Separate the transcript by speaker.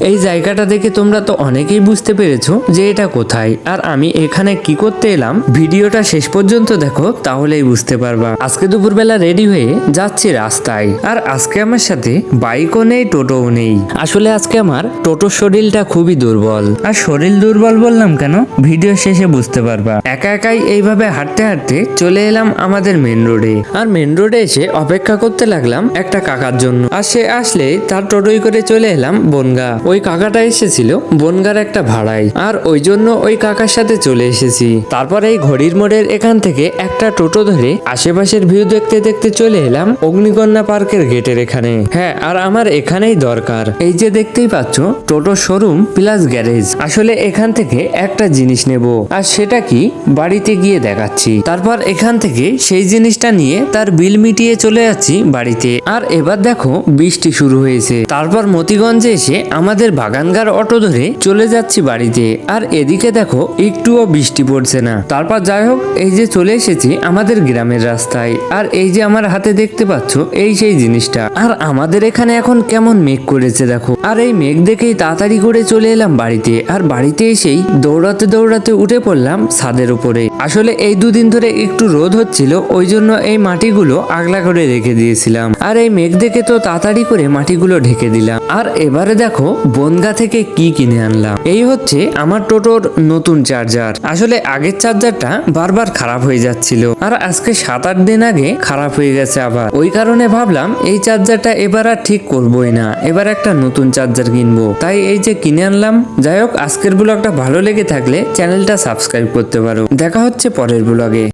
Speaker 1: এই জায়গাটা দেখে তোমরা তো অনেকেই বুঝতে পেরেছো যে এটা কোথায় আর আমি এখানে কি করতে এলাম। ভিডিওটা শেষ পর্যন্ত দেখো তাহলেই বুঝতে পারবা। আজকে দুপুরবেলা রেডি হয়ে যাচ্ছি রাস্তায়, আর আজকে আমার সাথে বাইকও নেই, টোটোও নেই। আসলে আজকে আমার টোটোর শরীরটা খুবই দুর্বল। আর শরীর দুর্বল বললাম কেন, ভিডিও শেষে বুঝতে পারবা। একা একাই এইভাবে হাঁটতে হাঁটতে চলে এলাম আমাদের মেন রোডে। আর মেন রোডে এসে অপেক্ষা করতে লাগলাম একটা কাকার জন্য। আর সে আসলে তার টোটোই করে চলে এলাম বনগা। ওই কাকাটা এসেছিল বনগার একটা ভাড়ায়, আর ওই জন্য ওই কাকার সাথে চলে এসেছি। তারপর এই ঘড়ির মোড়ের এখান থেকে একটা টোটো ধরে আশেপাশের ভিউ দেখতে দেখতে চলে এলাম অগ্নিকন্যা পার্কের গেটের এখানে। হ্যাঁ, আর আমার এখানেই দরকার। এই যে দেখতেই পাচ্ছ টোটো শোরুম প্লাস গ্যারেজ। আসলে এখান থেকে একটা জিনিস নেব, আর সেটা কি বাড়িতে গিয়ে দেখাচ্ছি। তারপর এখান থেকে সেই জিনিসটা নিয়ে তার বিল মিটিয়ে চলে যাচ্ছি বাড়িতে। আর এবার দেখো বৃষ্টি শুরু হয়েছে। তারপর মতিগঞ্জে এসে আমাদের বাগানগার অটো ধরে চলে যাচ্ছি বাড়িতে। আর এদিকে দেখো একটুও বৃষ্টি পড়ছে না। তারপর যাই হোক, এই যে চলে এসেছি আমাদের গ্রামের রাস্তায়। আর এই যে আমার হাতে দেখতে পাচ্ছ এই সেই জিনিসটা। আর আমাদের এখানে এখন কেমন মেঘ করেছে দেখো। আর এই মেঘ দেখেই তাড়াতাড়ি করে চলে এলাম বাড়িতে। আর বাড়িতে এসেই দৌড়াতে দৌড়াতে উঠে পড়লাম ছাদের উপরে। আসলে এই দুদিন ধরে একটু রোদ হচ্ছিল, ওই জন্য এই মাটিগুলো আগলা করে রেখে দিয়েছিলাম। আর এই মেঘ দেখে তো তাড়াতাড়ি করে মাটিগুলো ঢেকে দিলাম। আর এবারে দেখো বনগা থেকে কি কিনে আনলাম। এই হচ্ছে আমার টোটোর নতুন চার্জার। আসলে আগের চার্জারটা বারবার খারাপ হয়ে যাচ্ছিল, আর আজকে 7-8 দিন আগে খারাপ হয়ে গেছে আবার। ওই কারণে ভাবলাম এই চার্জারটা এবার আর ঠিক করবোই না, এবার একটা নতুন চার্জার কিনবো। তাই এই যে কিনে আনলাম। যাই হোক, আজকের ব্লগটা ভালো লেগে থাকলে চ্যানেলটা সাবস্ক্রাইব করতে পারো। দেখা হচ্ছে পরের ব্লগে।